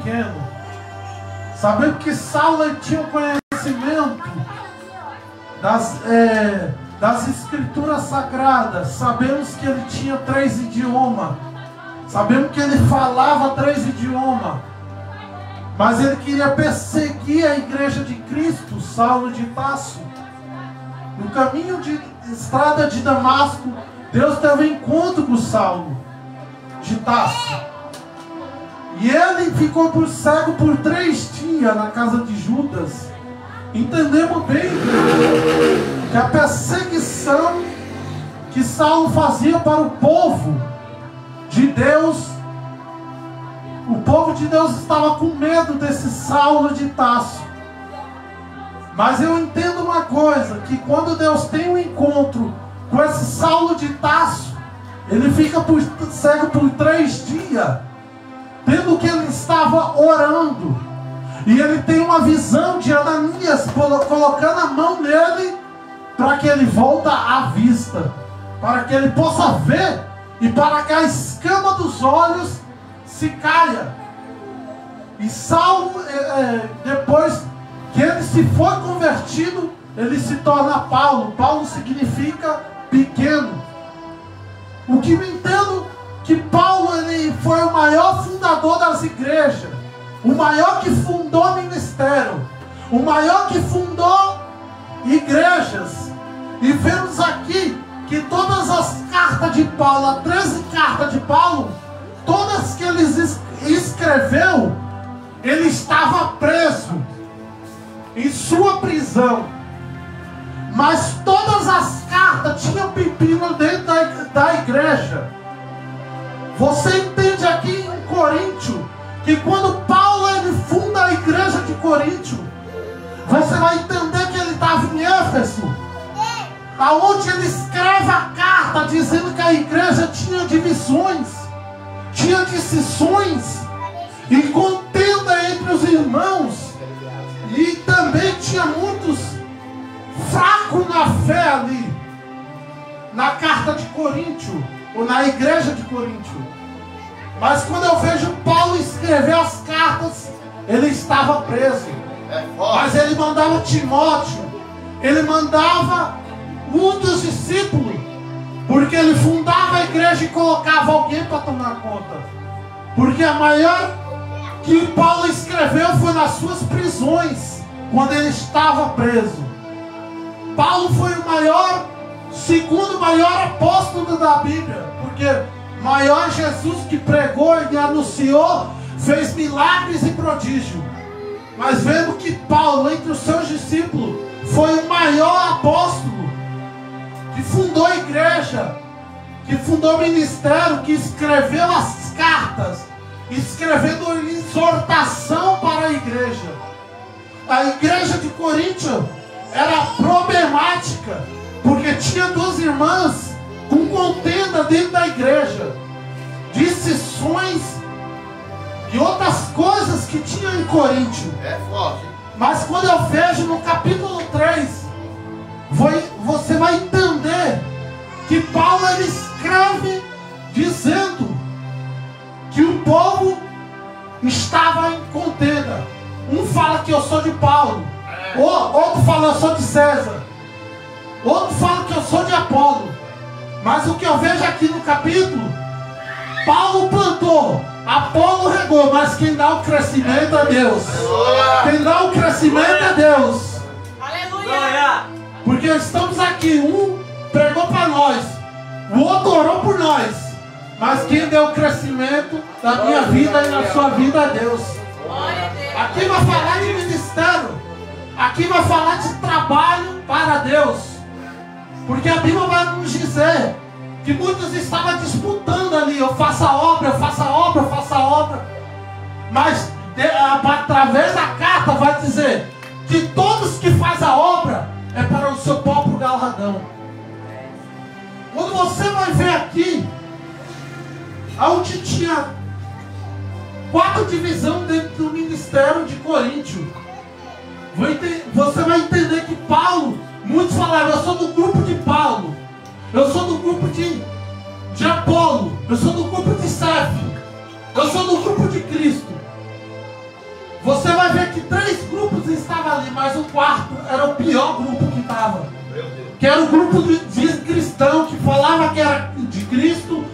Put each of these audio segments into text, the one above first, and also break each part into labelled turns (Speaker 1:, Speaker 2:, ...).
Speaker 1: pequeno. Sabemos que Saulo ele tinha um conhecimento das escrituras sagradas. Sabemos que ele tinha 3 idiomas. Sabemos que ele falava 3 idiomas. Mas ele queria perseguir a igreja de Cristo, Saulo de Tarso. No caminho de estrada de Damasco, Deus teve um encontro com Saulo de Tarso. E ele ficou cego por 3 dias na casa de Judas. Entendemos bem que a perseguição que Saulo fazia para o povo de Deus, o povo de Deus estava com medo desse Saulo de Tarso. Mas eu entendo uma coisa, que quando Deus tem um encontro com esse Saulo de Tarso, ele fica cego por 3 dias, tendo que ele estava orando. E ele tem uma visão de Ananias colocando a mão nele para que ele volte à vista, para que ele possa ver e para que a escama dos olhos se caia. E Saulo, depois que ele se foi convertido, ele se torna Paulo. Paulo significa pequeno. O que eu entendo que Paulo ele foi o maior fundador das igrejas, o maior que fundou ministério, o maior que fundou igrejas. E vemos aqui que todas as cartas de Paulo, as 13 cartas de Paulo, todas que ele escreveu, ele estava preso em sua prisão. Mas todas as cartas tinham pepino dentro da igreja. Você entende aqui em Coríntio que quando Paulo ele funda a igreja de Coríntio, você vai entender que ele estava em Éfeso, aonde ele escreve a carta dizendo que a igreja tinha divisões, tinha distinções e contenda entre os irmãos, e também tinha muitos fracos na fé ali, na carta de Coríntio, ou na igreja de Coríntio. Mas quando eu vejo Paulo escrever as cartas, ele estava preso. Mas ele mandava Timóteo, ele mandava um dos discípulos, porque ele fundava a igreja e colocava alguém para tomar conta. Porque a maior que Paulo escreveu foi nas suas prisões, quando ele estava preso. Paulo foi o maior, segundo maior apóstolo da Bíblia, porque maior Jesus que pregou e anunciou, fez milagres e prodígios. Mas vendo que Paulo, entre os seus discípulos, foi o maior apóstolo, que fundou a igreja, que fundou o ministério, que escreveu as cartas, escrevendo exortação para a igreja. A igreja de Coríntio era problemática, porque tinha 2 irmãs com contenda dentro da igreja, discussões e outras coisas que tinha em Coríntio. Mas quando eu vejo no capítulo 3, você vai entender que Paulo ele escreve dizendo que o povo estava em contenda. Um fala que eu sou de Paulo, outro fala eu sou de César, outro fala que eu sou de Apolo. Mas o que eu vejo aqui no capítulo, Paulo plantou, Apolo regou, mas quem dá o crescimento é Deus. Quem dá o crescimento é Deus. Aleluia! Porque estamos aqui, um pregou para nós, o outro orou por nós, mas quem deu o crescimento da minha vida e na sua vida é Deus. Aqui vai falar de ministério, aqui vai falar de trabalho para Deus. Porque a Bíblia vai nos dizer que muitos estavam disputando ali, eu faço a obra, eu faço a obra, eu faço a obra. Mas através da carta vai dizer que todos que fazem a obra é para o seu próprio galardão. Quando você vai ver aqui, onde tinha 4 divisões dentro do ministério de Coríntio, você vai entender que Paulo, muitos falaram, eu sou do grupo de Paulo, eu sou do grupo de Apolo, eu sou do grupo de Cefo, eu sou do grupo de Cristo. vai ver que 3 grupos estavam ali, mas o quarto era o pior grupo que estava. Que era o grupo de cristão, que falava que era de Cristo,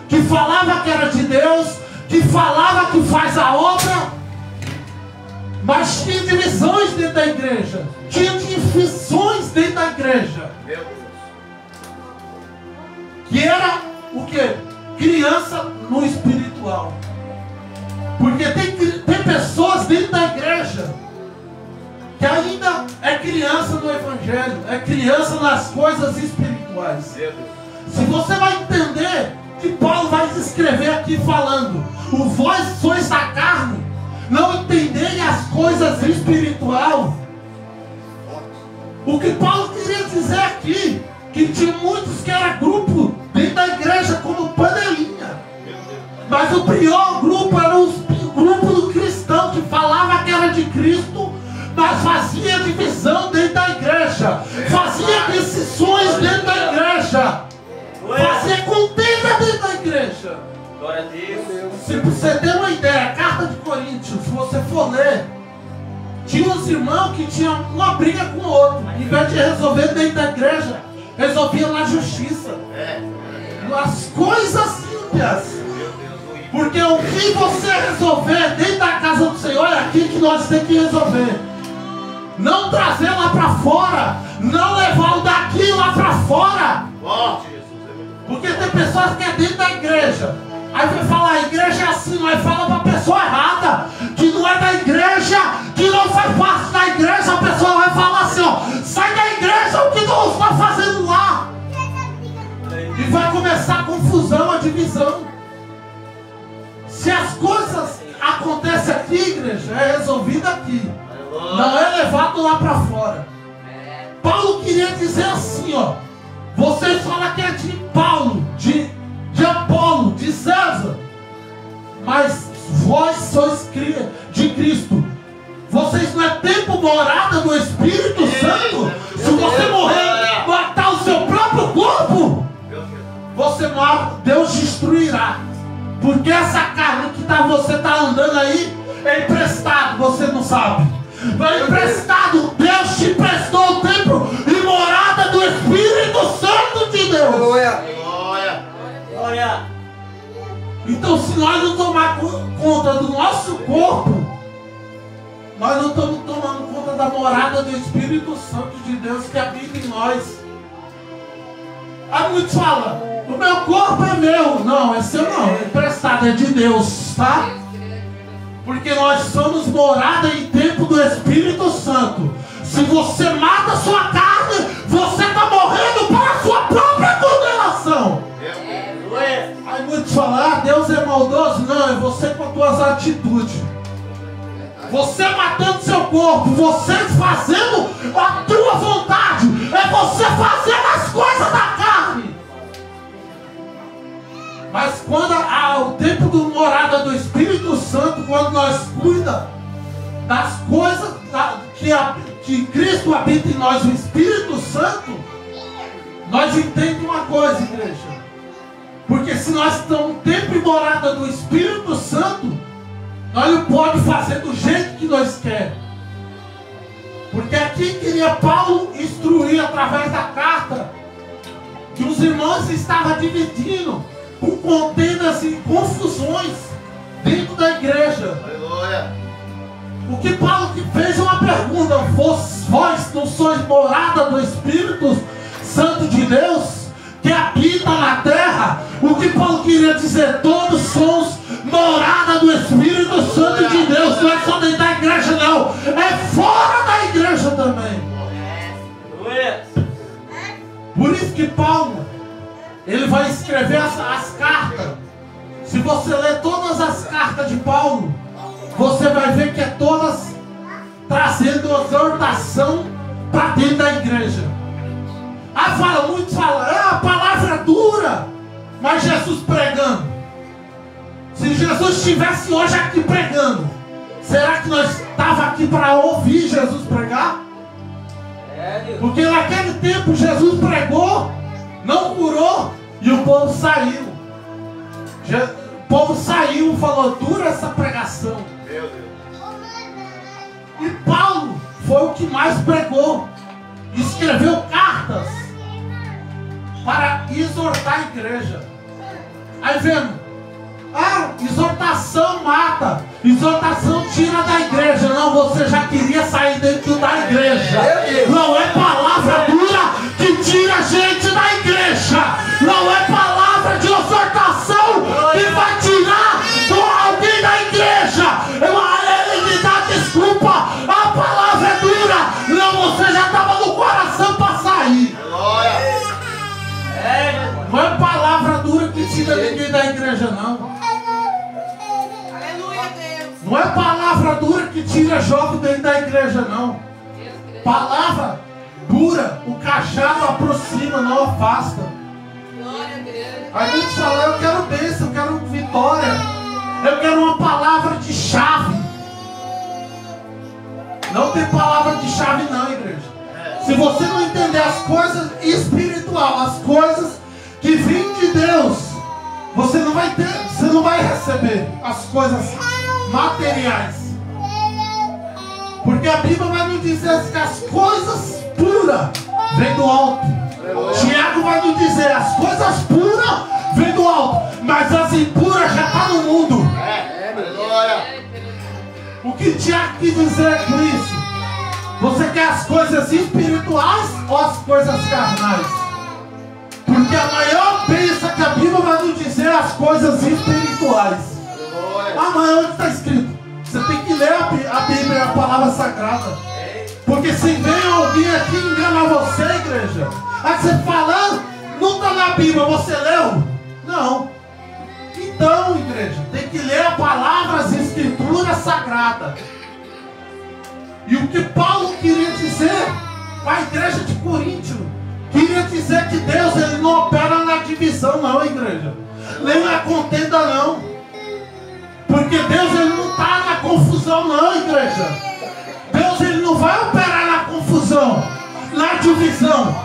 Speaker 1: que falava que era de Deus, que falava que faz a obra, mas tinha divisões dentro da igreja, tinha divisões dentro da igreja, que era o que? Criança no espiritual. Porque tem pessoas dentro da igreja que ainda é criança no evangelho, é criança nas coisas espirituais. Se você vai entender que Paulo vai escrever aqui falando, o vós sois da carne, não entendem as coisas espirituais. O que Paulo queria dizer aqui, que tinha muitos que era grupo dentro da igreja como panelinha, mas o pior grupo era o grupo do cristão, que falava que era de Cristo, mas fazia divisão dentro da igreja, fazia decisões dentro da igreja, fazia contenda dentro da igreja.
Speaker 2: Glória a Deus.
Speaker 1: Se você ter uma ideia, a carta de Coríntios, se você for ler, tinha uns irmãos que tinham uma briga com o outro, em vez de resolver dentro da igreja, resolviam na justiça, as coisas ímpias. Porque o que você resolver dentro da casa do Senhor é aqui que nós temos que resolver. Não trazer lá para fora, não levar o daqui lá para fora. Porque tem pessoas que é dentro da igreja, aí vai falar, a igreja é assim, mas fala para a pessoa errada, que não é da igreja, que não faz parte da igreja, a pessoa vai falar assim, ó, sai da igreja, o que tu está fazendo lá? E vai começar a confusão, a divisão. Se as coisas acontecem aqui, igreja, é resolvido aqui, não é levado lá para fora. Paulo queria dizer assim, ó, vocês falam que é de Paulo, de Apolo, de César, mas vós sois de Cristo. Vocês não é tempo morada do Espírito Santo? Se você morrer, matar o seu próprio corpo, você morre, Deus destruirá. Porque essa carne que você está andando aí é emprestado, você não sabe. É emprestado, Deus te prestou o templo e morada do Espírito Santo de Deus.
Speaker 2: Glória. Glória.
Speaker 1: Então, se nós não tomarmos conta do nosso corpo, nós não estamos tomando conta da morada do Espírito Santo de Deus que habita em nós. Aí muitos falam, o meu corpo é meu. Não, é seu não, é emprestado, é de Deus, tá? Porque nós somos morada e templo do Espírito Santo. Se você mata a sua carne, você está morrendo para a sua própria condenação. Aí muitos falam, Deus é maldoso. Não, é você com as suas atitudes. Você matando seu corpo, você fazendo a tua vontade, é você fazendo as coisas da carne. Mas quando o tempo do morada do Espírito Santo, quando nós cuidamos das coisas que Cristo habita em nós, o Espírito Santo, nós entendemos uma coisa, igreja. Porque se nós estamos no tempo e morada do Espírito Santo, nós não podemos fazer do jeito que nós queremos. Porque aqui queria Paulo instruir através da carta que os irmãos estavam dividindo com contendas e confusões dentro da igreja.
Speaker 2: Aleluia.
Speaker 1: O que Paulo fez uma pergunta: vós não sois morada do Espírito Santo de Deus que habita na terra? O que Paulo queria dizer? Todos somos morada do Espírito Santo de Deus. Não é só dentro da igreja, não, é fora da igreja também. Por isso que Paulo, ele vai escrever as cartas. Se você ler todas as cartas de Paulo, você vai ver que é todas trazendo exortação para dentro da igreja. Aí muitos falam, a palavra dura, mas Jesus pregando. Se Jesus estivesse hoje aqui pregando, será que nós estávamos aqui para ouvir Jesus pregar? Porque naquele tempo Jesus pregou, não curou, e o povo saiu. O povo saiu e falou, dura essa pregação.
Speaker 2: Meu Deus.
Speaker 1: foi o que mais pregou. Escreveu cartas para exortar a igreja. Aí vemos, exortação mata, exortação tira da igreja. Não, você já queria sair dentro da igreja. Não é palavra dura que tira a gente da igreja. Não é palavra de exortação que vai tirar alguém da igreja. Ele me dá desculpa, a palavra é dura. Não, você já estava no coração para sair. Não é palavra dura que tira ninguém da igreja, não. Não é palavra dura que tira jovem dentro da igreja, não. Palavra dura, o cajado aproxima, não afasta. A gente fala, eu quero bênção, eu quero vitória, eu quero uma palavra de chave. Não tem palavra de chave não, igreja. Se você não entender as coisas espirituais, as coisas que vêm de Deus, você não vai ter, você não vai receber as coisas materiais. Porque a Bíblia vai nos dizer que as coisas puras vêm do alto. Tiago vai nos dizer, as coisas puras vêm do alto, mas as impuras já estão no mundo. O que Tiago quis dizer com isso? Você quer as coisas espirituais ou as coisas carnais? Porque a maior bênção que a Bíblia vai nos dizer é as coisas espirituais. Mas onde está escrito? Você tem que ler a Bíblia, a palavra sagrada. Porque se vem alguém aqui enganar você, igreja, aí você falando, não está na Bíblia, você leu? Não. Então, igreja, tem que ler a palavra, as escrituras sagradas. E o que Paulo queria dizer para a igreja de Coríntio, queria dizer que Deus ele não opera na divisão, não, igreja. Nem na contenda, não. Porque Deus ele não está na confusão, não, igreja. Deus ele não vai operar na confusão, na divisão.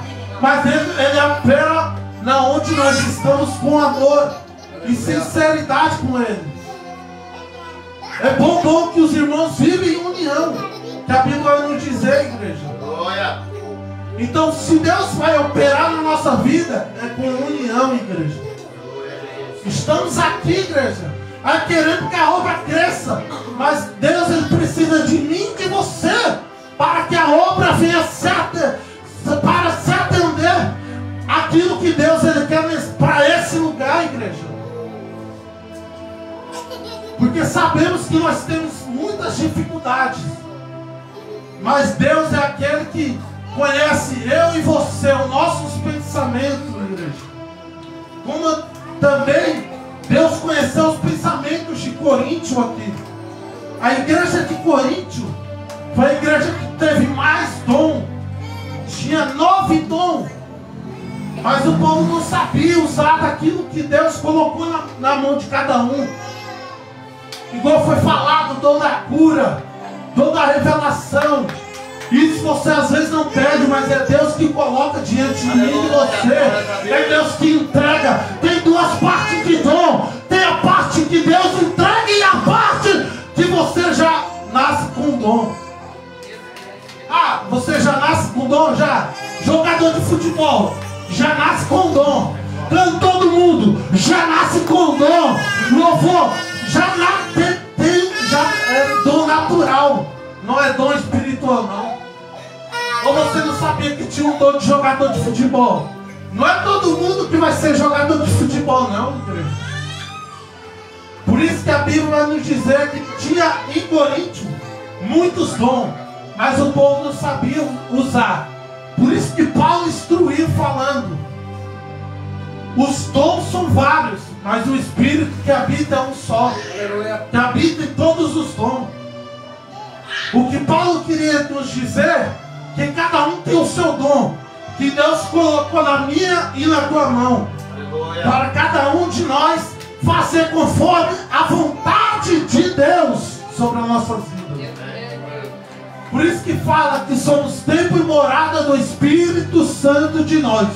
Speaker 1: Mas ele opera na onde nós estamos com amor e sinceridade com Ele. É bom que os irmãos vivem em união, que a Bíblia vai nos dizer, igreja. Então, se Deus vai operar na nossa vida, é com união, igreja. Estamos aqui, igreja, querendo que a obra cresça, mas Deus ele precisa de mim e de você para que a obra venha para se atender aquilo que Deus ele quer para esse lugar, igreja. Porque sabemos que nós temos muitas dificuldades, mas Deus é aquele que conhece eu e você, os nossos pensamentos, igreja. Como também Deus conheceu os pensamentos de Coríntio aqui. A igreja de Coríntio foi a igreja que teve mais dom. Tinha 9 dons. Mas o povo não sabia usar daquilo que Deus colocou na mão de cada um. Igual foi falado, dom da cura, dom da revelação. Isso você às vezes não pede, mas é Deus que coloca diante de mim e de você. É Deus que entrega. Tem duas partes de dom. Tem a parte que Deus entrega e a parte que você já nasce com dom. Você já nasce com dom? Já? Jogador de futebol já nasce com dom. Cantor do mundo já nasce com dom. Louvor já é dom natural. Não é dom espiritual, não. Ou você não sabia que tinha um dom de jogador de futebol? Não é todo mundo que vai ser jogador de futebol, não, igreja. Por isso que a Bíblia vai nos dizer que tinha em Coríntio muitos dons, mas o povo não sabia usar. Por isso que Paulo instruiu falando: os dons são vários, mas o Espírito que habita é um só, que habita em todos os dons. O que Paulo queria nos dizer, que cada um tem o seu dom, que Deus colocou na minha e na tua mão, para cada um de nós fazer conforme a vontade de Deus sobre as nossas vidas. Por isso que fala que somos templo e morada do Espírito Santo de nós.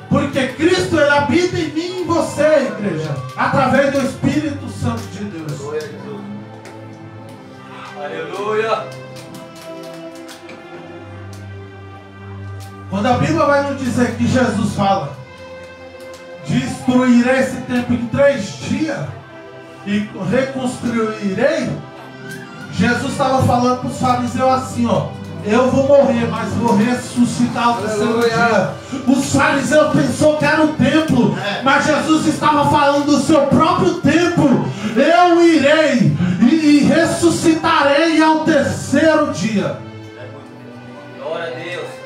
Speaker 1: Porque Cristo ele habita em mim e em você, igreja, através do Espírito Santo de Deus.
Speaker 2: Aleluia.
Speaker 1: Quando a Bíblia vai nos dizer que Jesus fala, destruirei esse templo em 3 dias e reconstruirei, Jesus estava falando para os fariseus assim, ó: eu vou morrer, mas vou ressuscitar ao terceiro dia. Os fariseus pensaram que era o templo, mas Jesus estava falando do seu próprio templo. Eu irei e ressuscitarei ao terceiro dia.
Speaker 2: Glória a Deus.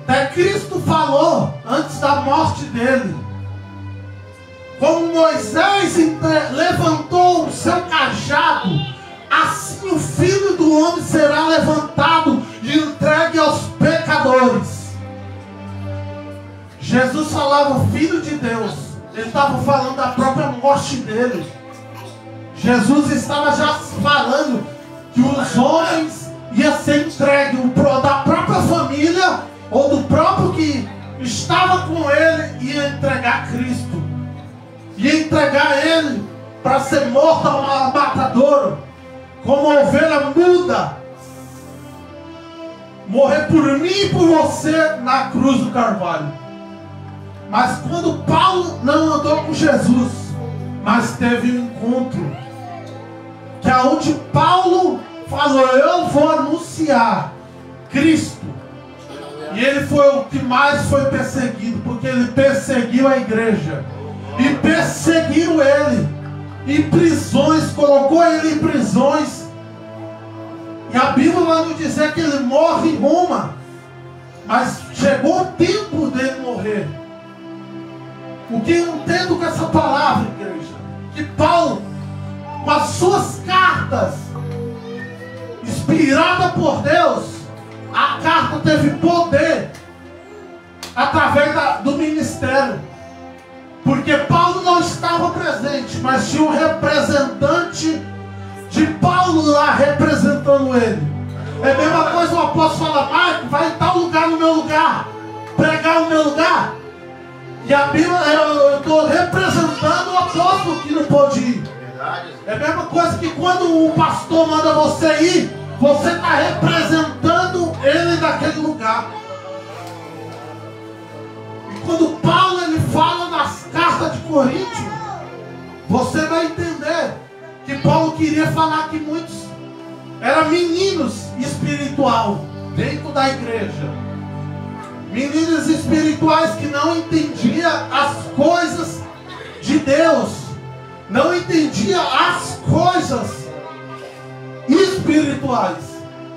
Speaker 1: Até Cristo falou antes da morte dele. Como Moisés levantou o seu cajado, assim o Filho do Homem será levantado e entregue aos pecadores. Jesus falava Filho de Deus. Ele estava falando da própria morte dele. Jesus estava já falando que os homens iam ser entregues da própria família ou do próprio que estava com ele, ia entregar Cristo. Ia entregar ele para ser morto ao matadouro, como a ovelha muda, morrer por mim e por você na cruz do Carvalho. Mas quando Paulo não andou com Jesus, mas teve um encontro, que aonde Paulo falou: eu vou anunciar Cristo. E ele foi o que mais foi perseguido, porque ele perseguiu a igreja. E perseguiram ele em prisões, colocou ele em prisões. E a Bíblia vai nos dizer que ele morre em Roma. Mas chegou o tempo dele morrer. O que eu entendo com essa palavra, igreja? Que Paulo, com as suas cartas, inspirada por Deus, a carta teve poder através do ministério. Porque Paulo não estava presente, mas tinha um representante de Paulo lá representando ele. É a mesma coisa o apóstolo fala: Marco, vai em tal lugar no meu lugar, pregar no meu lugar. E a Bíblia, eu estou representando o apóstolo que não pôde ir. É a mesma coisa que quando o pastor manda você ir, você está representando ele naquele lugar. E quando Paulo ele fala nas cartas de Coríntios, você vai entender que Paulo queria falar que muitos eram meninos espiritual dentro da igreja. Meninos espirituais que não entendiam as coisas de Deus, não entendiam as coisas espirituais,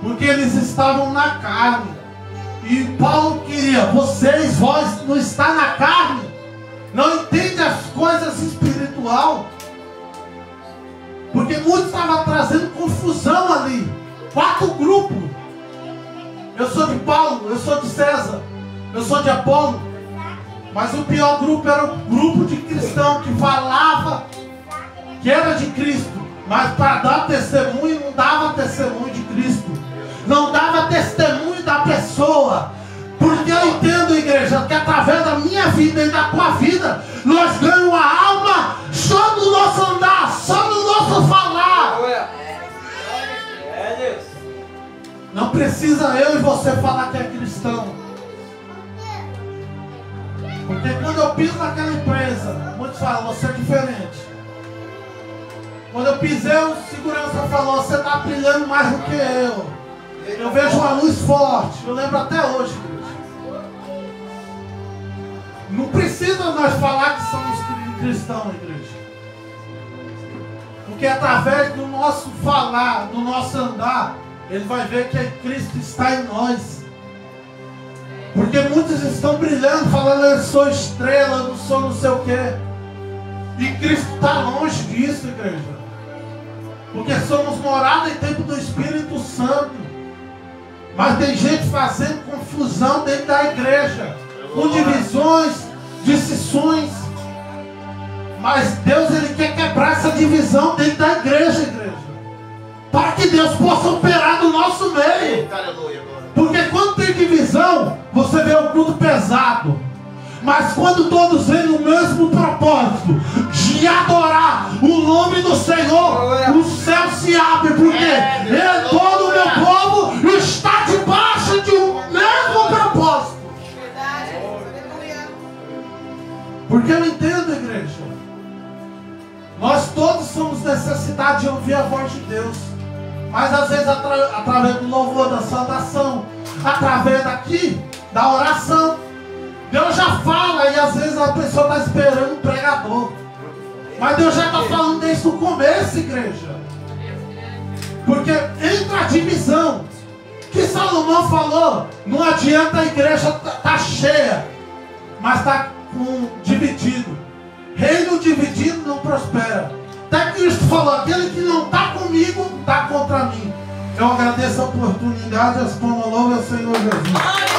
Speaker 1: porque eles estavam na carne. E Paulo queria: vós não está na carne, não entende as coisas espiritual, porque muitos estavam trazendo confusão ali. 4 grupos. Eu sou de Paulo, eu sou de César, eu sou de Apolo. Mas o pior grupo era o grupo de cristão que falava que era de Cristo, mas para dar testemunho não dava testemunho de Cristo, não dava testemunho da pessoa. Porque eu entendo, igreja, que através da minha vida e da tua vida, nós ganhamos a alma só no nosso andar, só no nosso falar. Não precisa eu e você falar que é cristão. Porque quando eu piso naquela empresa, muitos falam: você é diferente. Quando eu pisei, o segurança falou: você está brilhando mais do que eu. Eu vejo uma luz forte. Eu lembro até hoje, igreja. Não precisa nós falar que somos cristãos, igreja. Porque através do nosso falar, do nosso andar, ele vai ver que Cristo está em nós. Porque muitos estão brilhando, falando: eu sou estrela, eu não sou não sei o quê. E Cristo está longe disso, igreja. Porque somos morada e templo do Espírito Santo. Mas tem gente fazendo confusão dentro da igreja, com divisões, distinções. Mas Deus ele quer quebrar essa divisão dentro da igreja, igreja, para que Deus possa operar no nosso meio. Porque quando tem divisão, você vê o culto pesado. Mas quando todos vêm no mesmo propósito de adorar o nome do Senhor, o céu se abre, porque todo o meu povo está debaixo de um mesmo propósito. necessidade de ouvir a voz de Deus. Mas às vezes através do louvor, da saudação, através daqui, da oração, Deus já fala e às vezes a pessoa está esperando um pregador. Mas Deus já está falando desde o começo, igreja. Porque entra a divisão. Que Salomão falou, não adianta a igreja tá cheia, mas está dividido. Reino dividido não prospera. Até Cristo falou, aquele que não está comigo, está contra mim. Eu agradeço a oportunidade, as palmas louvem ao Senhor Jesus.